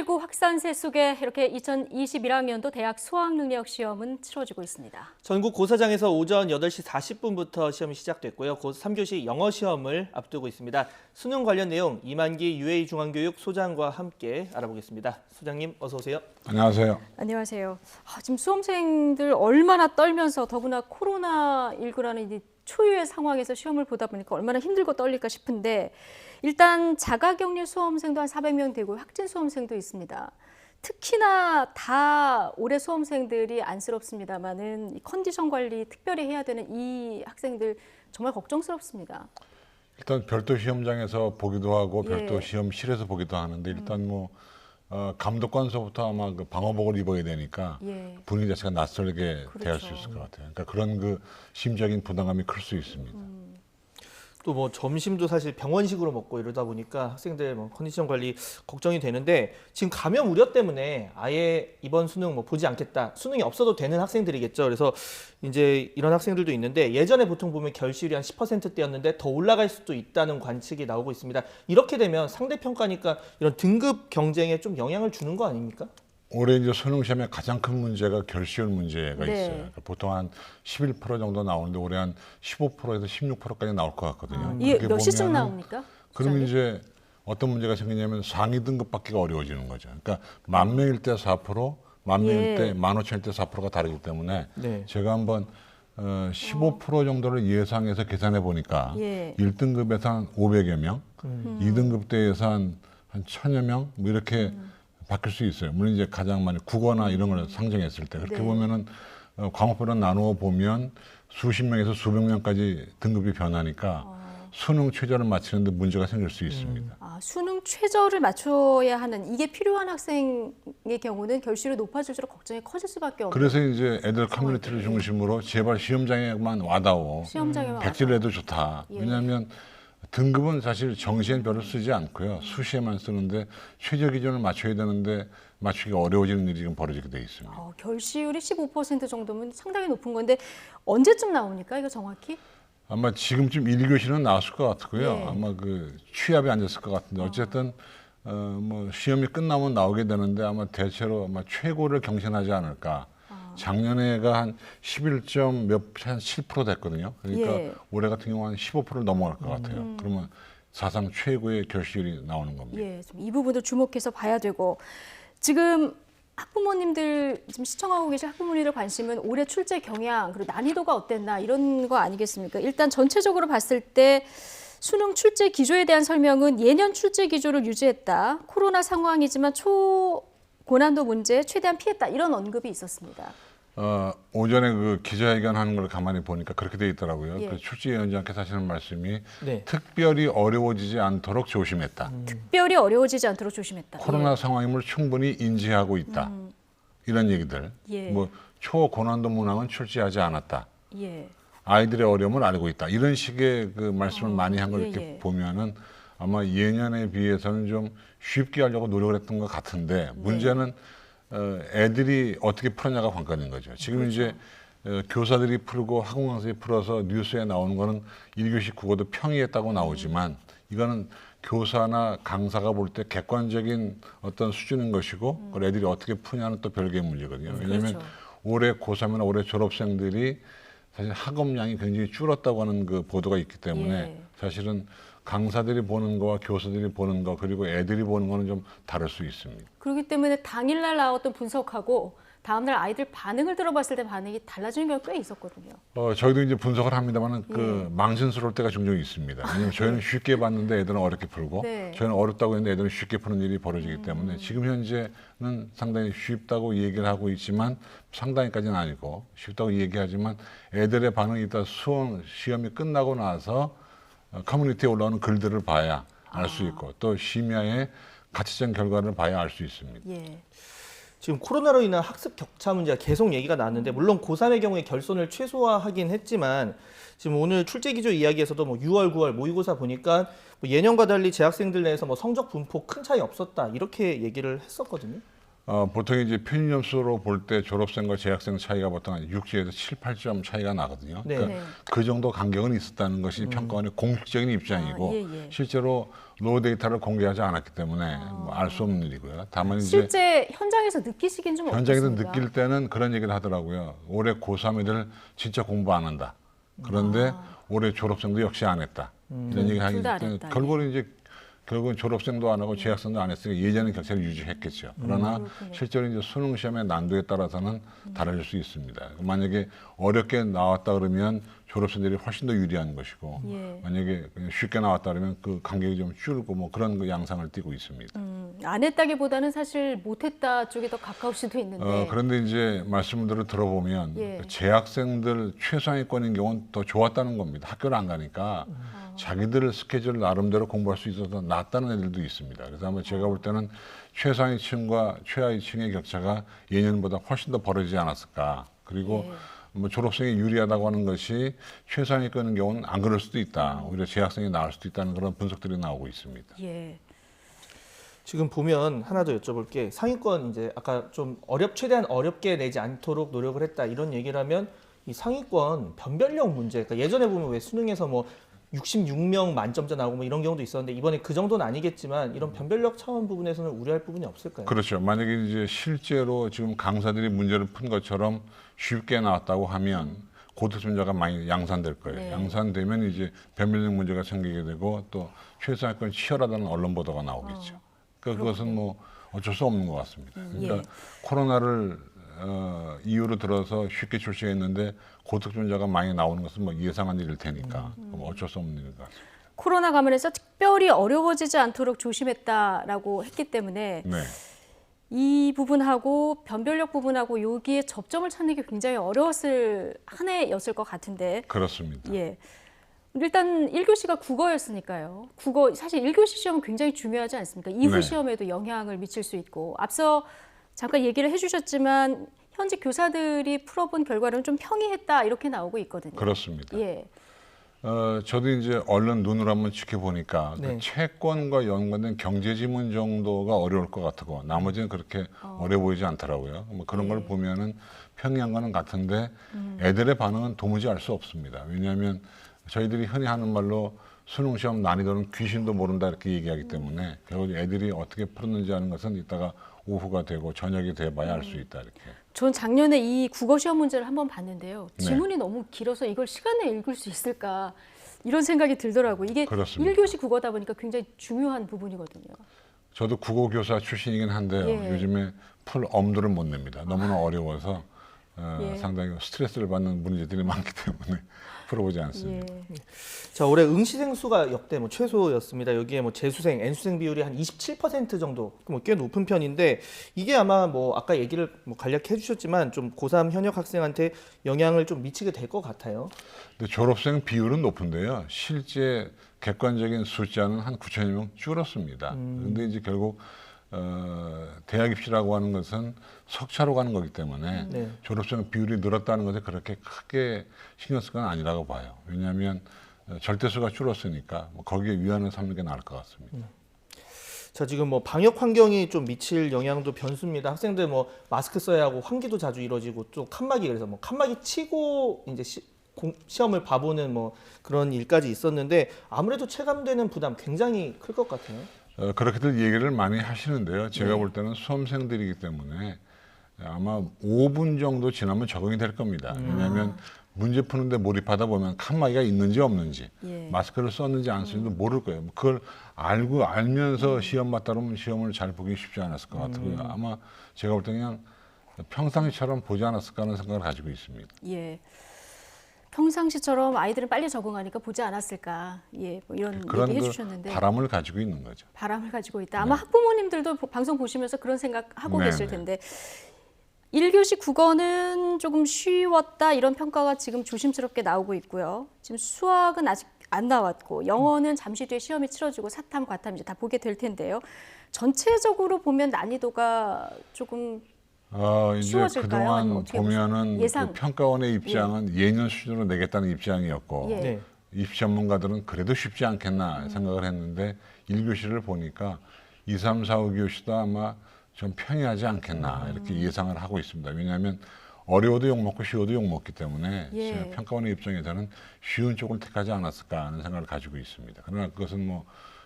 코로나19 확산세 속에 이렇게 2021학년도 대학 수학능력시험은 치러지고 있습니다. 전국 고사장에서 오전 8시 40분부터 시험이 시작됐고요. 곧 3교시 영어 시험을 앞두고 있습니다. 수능 관련 내용 이만기 UA중앙교육 소장과 함께 알아보겠습니다. 소장님 어서 오세요. 안녕하세요. 안녕하세요. 지금 수험생들 얼마나 떨면서 더구나 코로나19라는 이 초유의 상황에서 시험을 보다 보니까 얼마나 힘들고 떨릴까 싶은데 일단 자가격리 수험생도 한 400명 되고 확진 수험생도 있습니다. 특히나 다 올해 수험생들이 안쓰럽습니다만은 컨디션 관리 특별히 해야 되는 이 학생들 정말 걱정스럽습니다. 일단 별도 시험장에서 보기도 하고 별도 예. 시험실에서 보기도 하는데 일단 감독관서부터 아마 그 방호복을 입어야 되니까 예. 분위기 자체가 낯설게 대할 수 그렇죠. 있을 것 같아요. 그러니까 그런 그 심적인 부담감이 클 수 있습니다. 또 뭐 점심도 사실 병원식으로 먹고 이러다 보니까 학생들 뭐 컨디션 관리 걱정이 되는데 지금 감염 우려 때문에 아예 이번 수능 뭐 보지 않겠다. 수능이 없어도 되는 학생들이겠죠. 그래서 이제 이런 학생들도 있는데 예전에 보통 보면 결실이 한 10%대였는데 더 올라갈 수도 있다는 관측이 나오고 있습니다. 이렇게 되면 상대평가니까 이런 등급 경쟁에 좀 영향을 주는 거 아닙니까? 올해 이제 수능 시험의 가장 큰 문제가 결시율 문제가 네. 있어요. 그러니까 보통 한 11% 정도 나오는데 올해 한 15%에서 16%까지 나올 것 같거든요. 이게 그렇게 몇 시쯤 보면은 나옵니까? 그러면 수장님? 이제 어떤 문제가 생기냐면 상위 등급 받기가 어려워지는 거죠. 그러니까 10,000명일 때 4%, 10,000명일 예. 때 15,000일 때 4%가 다르기 때문에 네. 제가 한번 15% 정도를 예상해서 계산해 보니까 예. 1등급에서 한 500여 명, 2등급 대에서 한 1,000여 명, 뭐 이렇게 바뀔 수 있어요. 물론 이제 가장 많이 국어나 이런 걸 상정했을 때 그렇게 네. 보면은 과목별로 나누어 보면 수십 명에서 수백 명까지 등급이 변하니까 수능 최저를 맞추는데 문제가 생길 수 있습니다. 수능 최저를 맞춰야 하는 이게 필요한 학생의 경우는 결실이 높아질수록 걱정이 커질 수밖에 없는 그래서 이제 애들 커뮤니티를 중심으로 제발 시험장에만 와다오. 시험장에만 백지를 해도 좋다. 예. 왜냐하면 등급은 사실 정시엔 별로 쓰지 않고요. 수시에만 쓰는데 최저 기준을 맞춰야 되는데 맞추기가 어려워지는 일이 지금 벌어지게 돼 있습니다. 결시율이 15% 정도면 상당히 높은 건데 언제쯤 나옵니까? 이거 정확히? 아마 지금쯤 1교시는 나왔을 것 같고요. 네. 아마 그 취합이 앉았을 것 같은데 어쨌든 뭐 시험이 끝나면 나오게 되는데 아마 대체로 아마 최고를 경신하지 않을까. 작년에가 한 11.7% 됐거든요. 그러니까 예. 올해 같은 경우 한 15%를 넘어갈 것 같아요. 그러면 사상 최고의 결실이 나오는 겁니다. 예, 좀 이 부분도 주목해서 봐야 되고 지금 학부모님들 지금 시청하고 계신 학부모님들 관심은 올해 출제 경향 그리고 난이도가 어땠나 이런 거 아니겠습니까? 일단 전체적으로 봤을 때 수능 출제 기조에 대한 설명은 예년 출제 기조를 유지했다. 코로나 상황이지만 초고난도 문제 최대한 피했다. 이런 언급이 있었습니다. 오전에 그 기자회견 하는 걸 가만히 보니까 그렇게 돼 있더라고요. 예. 그 출제위원장께서 하시는 말씀이 네. 특별히 어려워지지 않도록 조심했다. 특별히 어려워지지 않도록 조심했다. 코로나 상황임을 충분히 인지하고 있다. 이런 얘기들. 예. 뭐 초고난도 문항은 출제하지 않았다. 예. 아이들의 어려움을 알고 있다. 이런 식의 그 말씀을 많이 한 걸 예, 이렇게 예. 보면은 아마 예년에 비해서는 좀 쉽게 하려고 노력을 했던 것 같은데 문제는 애들이 어떻게 풀었냐가 관건인 거죠. 지금 이제 교사들이 풀고 학원 강사들이 풀어서 뉴스에 나오는 거는 1교시 국어도 평이했다고 나오지만 이거는 교사나 강사가 볼 때 객관적인 어떤 수준인 것이고 그걸 애들이 어떻게 푸냐는 또 별개의 문제거든요. 왜냐하면 그렇죠. 올해 고3이나 올해 졸업생들이 사실 학업량이 굉장히 줄었다고 하는 그 보도가 있기 때문에 예. 사실은 강사들이 보는 거와 교사들이 보는 거 그리고 애들이 보는 거는 좀 다를 수 있습니다. 그렇기 때문에 당일날 나왔던 분석하고 다음날 아이들 반응을 들어봤을 때 반응이 달라지는 경우가 꽤 있었거든요. 저희도 이제 분석을 합니다만 그 망신스러울 때가 종종 있습니다. 왜냐하면 저희는 쉽게 봤는데 애들은 어렵게 풀고 네. 저희는 어렵다고 했는데 애들은 쉽게 푸는 일이 벌어지기 때문에 지금 현재는 상당히 쉽다고 얘기를 하고 있지만 상당히까지는 아니고 쉽다고 얘기하지만 애들의 반응이 있다 시험이 끝나고 나서 커뮤니티에 올라오는 글들을 봐야 알 수 있고 또 심야의 가치적 결과를 봐야 알 수 있습니다. 예. 지금 코로나로 인한 학습 격차 문제가 계속 얘기가 나왔는데 물론 고3의 경우에 결손을 최소화하긴 했지만 지금 오늘 출제 기조 이야기에서도 뭐 6월, 9월 모의고사 보니까 뭐 예년과 달리 재학생들 내에서 뭐 성적 분포 큰 차이 없었다 이렇게 얘기를 했었거든요. 보통 이제 편입 수로 볼 때 졸업생과 재학생 차이가 보통 한 6점에서 7, 8점 차이가 나거든요. 네. 그러니까 그 정도 간격은 있었다는 것이 평가원의 공식적인 입장이고 예. 실제로 노 데이터를 공개하지 않았기 때문에 알 수 없는 일이고요. 다만 이제 실제 현장에서 느끼시긴 좀 현장에서 어떻습니까? 느낄 때는 그런 얘기를 하더라고요. 올해 고3 애들 진짜 공부 안 한다. 그런데 올해 졸업생도 역시 안 했다. 이런 얘기를 하기 둘다안 때문에 했다. 결국은 졸업생도 안 하고 재학생도 안 했으니까 예전의 격차를 유지했겠죠. 그러나 실제로 이제 수능 시험의 난도에 따라서는 달라질 수 있습니다. 만약에 어렵게 나왔다 그러면 졸업생들이 훨씬 더 유리한 것이고 예. 만약에 그냥 쉽게 나왔다 그러면 그 간격이 좀 줄고 뭐 그런 그 양상을 띠고 있습니다. 안 했다기보다는 사실 못했다 쪽이 더 가까울 수도 있는데. 그런데 이제 말씀들을 들어보면 예. 재학생들 최상위권인 경우는 더 좋았다는 겁니다. 학교를 안 가니까 자기들 스케줄 나름대로 공부할 수 있어서 낫다는 애들도 있습니다. 그래서 아마 제가 볼 때는 최상위층과 최하위층의 격차가 예년보다 훨씬 더 벌어지지 않았을까. 그리고 뭐 졸업생이 유리하다고 하는 것이 최상위권인 경우는 안 그럴 수도 있다. 오히려 재학생이 나을 수도 있다는 그런 분석들이 나오고 있습니다. 예. 지금 보면 하나 더 여쭤볼 게 상위권 이제 아까 좀 최대한 어렵게 내지 않도록 노력을 했다 이런 얘기를 하면 이 상위권 변별력 문제. 그러니까 예전에 보면 왜 수능에서 뭐 66명 만점자 나오고 뭐 이런 경우도 있었는데 이번에 그 정도는 아니겠지만 이런 변별력 차원 부분에서는 우려할 부분이 없을까요? 그렇죠. 만약에 이제 실제로 지금 강사들이 문제를 푼 것처럼 쉽게 나왔다고 하면 고득점자가 많이 양산될 거예요. 네. 양산되면 이제 변별력 문제가 생기게 되고 또 최상위권 치열하다는 언론 보도가 나오겠죠. 그러니까 그것은 뭐 어쩔 수 없는 것 같습니다. 그러니까 예. 코로나를 이유로 들어서 쉽게 출시했는데 고득점자가 많이 나오는 것은 뭐 예상한 일일 테니까 뭐 어쩔 수 없는 일 같습니다. 코로나 감안해서 특별히 어려워지지 않도록 조심했다라고 했기 때문에 네. 이 부분하고 변별력 부분하고 여기에 접점을 찾는 게 굉장히 어려웠을 한 해였을 것 같은데. 그렇습니다. 예. 일단 1교시가 국어였으니까요. 국어 사실 1교시 시험은 굉장히 중요하지 않습니까? 이후 네. 시험에도 영향을 미칠 수 있고 앞서 잠깐 얘기를 해주셨지만 현직 교사들이 풀어본 결과는 좀 평이했다 이렇게 나오고 있거든요. 그렇습니다. 예. 저도 이제 언론 눈으로 한번 지켜보니까 네. 그 채권과 연관된 경제 지문 정도가 어려울 것 같고 나머지는 그렇게 어려워 보이지 않더라고요. 뭐 그런 걸 보면은 평이한 거는 같은데 애들의 반응은 도무지 알 수 없습니다. 왜냐하면 저희들이 흔히 하는 말로 수능 시험 난이도는 귀신도 모른다 이렇게 얘기하기 때문에 결국 애들이 어떻게 풀었는지 하는 것은 이따가 오후가 되고 저녁이 돼봐야 알 수 있다 이렇게. 전 작년에 이 국어 시험 문제를 한번 봤는데요. 네. 지문이 너무 길어서 이걸 시간에 읽을 수 있을까 이런 생각이 들더라고요. 이게 그렇습니다. 1교시 국어다 보니까 굉장히 중요한 부분이거든요. 저도 국어 교사 출신이긴 한데요. 예. 요즘에 풀 엄두를 못 냅니다. 너무나 어려워서 예. 상당히 스트레스를 받는 문제들이 많기 때문에 풀어보지 않습니다. 예. 자, 올해 응시생 수가 역대 뭐 최소였습니다. 여기에 뭐 재수생, N수생 비율이 한 27% 정도, 뭐 꽤 높은 편인데 이게 아마 뭐 아까 얘기를 뭐 간략히 해주셨지만 좀 고3 현역 학생한테 영향을 좀 미치게 될 것 같아요. 근데 졸업생 비율은 높은데요. 실제 객관적인 숫자는 한 9천여 명 줄었습니다. 그런데 이제 결국 대학 입시라고 하는 것은 석차로 가는 거기 때문에 네. 졸업생 비율이 늘었다는 것에 그렇게 크게 신경 쓸 건 아니라고 봐요. 왜냐하면 절대수가 줄었으니까 뭐 거기에 위안을 삼는 게 나을 것 같습니다. 자, 지금 뭐 방역 환경이 좀 미칠 영향도 변수입니다. 학생들 뭐 마스크 써야 하고 환기도 자주 이루어지고 또 칸막이 그래서 뭐 칸막이 치고 이제 시험을 봐보는 뭐 그런 일까지 있었는데 아무래도 체감되는 부담 굉장히 클 것 같아요. 그렇게들 얘기를 많이 하시는데요. 제가 네. 볼 때는 수험생들이기 때문에 아마 5분 정도 지나면 적응이 될 겁니다. 왜냐하면 문제 푸는데 몰입하다 보면 칸막이가 있는지 없는지 예. 마스크를 썼는지 안 썼는지도 모를 거예요. 그걸 알면서 시험 봤다 그러면 시험을 잘 보기 쉽지 않았을 것 같고요. 아마 제가 볼 때 그냥 평상시처럼 보지 않았을까 하는 생각을 가지고 있습니다. 예. 평상시처럼 아이들은 빨리 적응하니까 보지 않았을까. 예, 뭐 이런 그런 얘기 그 해주셨는데 바람을 가지고 있는 거죠. 바람을 가지고 있다. 아마 학부모님들도 방송 보시면서 그런 생각 하고 네, 계실 네. 텐데 1교시 국어는 조금 쉬웠다 이런 평가가 지금 조심스럽게 나오고 있고요. 지금 수학은 아직 안 나왔고 영어는 잠시 뒤에 시험이 치러지고 사탐, 과탐 이제 다 보게 될 텐데요. 전체적으로 보면 난이도가 조금 이제 쉬워질까요? 그동안 아니면 어떻게 보면은 예상? 그 평가원의 입장은 예년 수준으로 내겠다는 입장이었고 예. 네. 입시 전문가들은 그래도 쉽지 않겠나 생각을 했는데 1교시를 보니까 2, 3, 4, 5교시도 아마 좀 편리하지 않겠나 이렇게 예상을 하고 있습니다. 왜냐하면 어려워도 욕먹고 쉬워도 욕먹기 때문에 예. 평가원의 입장에서는 쉬운 쪽을 택하지 않았을까 하는 생각을 가지고 있습니다. 그러나 그것은 뭐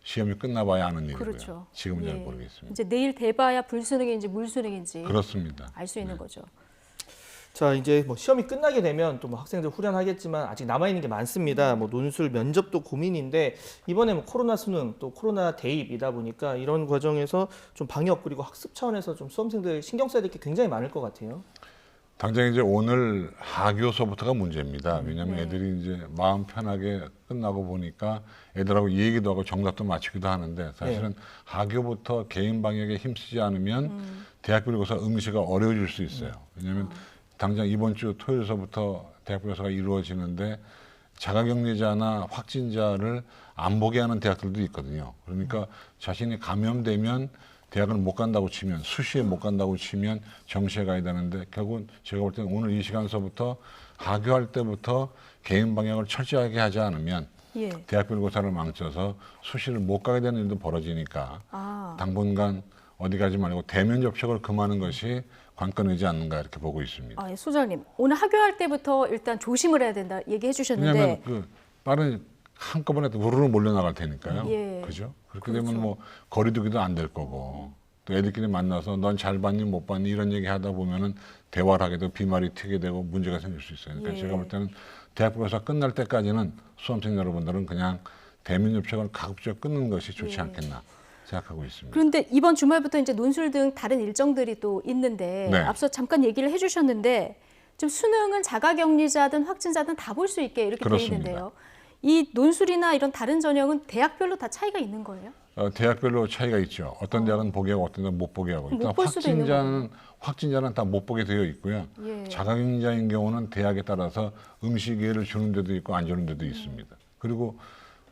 시험이 끝나봐야 아는 일이고요. 그렇죠. 지금은 잘 예. 모르겠습니다. 이제 내일 돼봐야 불수능인지 물수능인지 그렇습니다. 알 수 있는 네. 거죠. 자, 이제 뭐 시험이 끝나게 되면 또 뭐 학생들 후련하겠지만 아직 남아 있는 게 많습니다. 뭐 논술, 면접도 고민인데 이번에 뭐 코로나 수능 또 코로나 대입이다 보니까 이런 과정에서 좀 방역 그리고 학습 차원에서 좀 수험생들 신경 써야 될 게 굉장히 많을 것 같아요. 당장 이제 오늘 하교서부터가 문제입니다. 왜냐하면 네. 애들이 이제 마음 편하게 끝나고 보니까 애들하고 얘기도 하고 정답도 맞추기도 하는데 사실은 하교부터 개인 방역에 힘쓰지 않으면 대학교고사 응시가 어려워질 수 있어요. 왜냐하면 당장 이번 주 토요일서부터 대학교고사가 이루어지는데 자가격리자나 확진자를 안 보게 하는 대학들도 있거든요. 그러니까 자신이 감염되면 대학을 못 간다고 치면 수시에 못 간다고 치면 정시에 가야 되는데 결국은 제가 볼 때는 오늘 이 시간서부터 하교할 때부터 개인 방역을 철저하게 하지 않으면 예. 대학교고사를 망쳐서 수시를 못 가게 되는 일도 벌어지니까 아, 당분간 어디 가지 말고 대면 접촉을 금하는 것이 관건이지 않는가 이렇게 보고 있습니다. 예, 소장님 오늘 학교할 때부터 일단 조심을 해야 된다 얘기해 주셨는데 왜냐하면 그 빠른 한꺼번에 우르르 몰려 나갈 테니까요. 예. 그죠? 그렇게 그렇죠. 되면 뭐 거리두기도 안 될 거고 또 애들끼리 만나서 넌 잘 봤니 못 봤니 이런 얘기 하다 보면은 대화를 하게 되고 비말이 튀게 되고 문제가 생길 수 있어요. 그러니까 예. 제가 볼 때는 대학교에서 끝날 때까지는 수험생 여러분들은 그냥 대면 접촉을 가급적 끊는 것이 좋지 예. 않겠나 생각하고 있습니다. 그런데 이번 주말부터 이제 논술 등 다른 일정들이 또 있는데 네. 앞서 잠깐 얘기를 해주셨는데 지금 수능은 자가격리자든 확진자든 다 볼 수 있게 이렇게 돼 그렇습니다. 있는데요. 이 논술이나 이런 다른 전형은 대학별로 다 차이가 있는 거예요? 대학별로 차이가 있죠. 어떤 대학은 보게 하고 어떤 대학은 못 보게 하고. 일단 못볼 수도 있는 확진자는 다 못 보게 되어 있고요. 예. 자가격리자인 경우는 대학에 따라서 응시 기회를 주는 데도 있고 안 주는 데도 있습니다. 그리고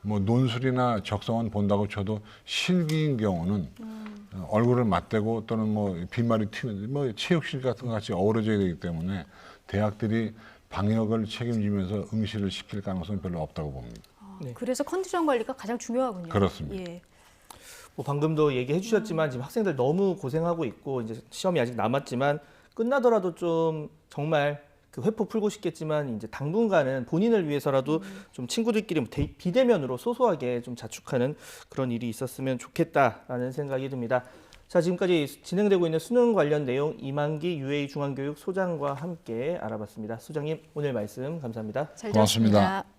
뭐 논술이나 적성원 본다고 쳐도 실기인 경우는 얼굴을 맞대고 또는 뭐 비말이 튀는 뭐 체육실 같은 것 같이 어우러져야 되기 때문에 대학들이 방역을 책임지면서 응시를 시킬 가능성은 별로 없다고 봅니다. 네. 그래서 컨디션 관리가 가장 중요하군요. 그렇습니다. 예. 뭐 방금도 얘기해 주셨지만 지금 학생들 너무 고생하고 있고 이제 시험이 아직 남았지만 끝나더라도 좀 정말 그 회포 풀고 싶겠지만 이제 당분간은 본인을 위해서라도 좀 친구들끼리 뭐 비대면으로 소소하게 좀 자축하는 그런 일이 있었으면 좋겠다라는 생각이 듭니다. 자, 지금까지 진행되고 있는 수능 관련 내용 이만기 UA 중앙교육 소장과 함께 알아봤습니다. 소장님 오늘 말씀 감사합니다. 잘 고맙습니다. 들었습니다.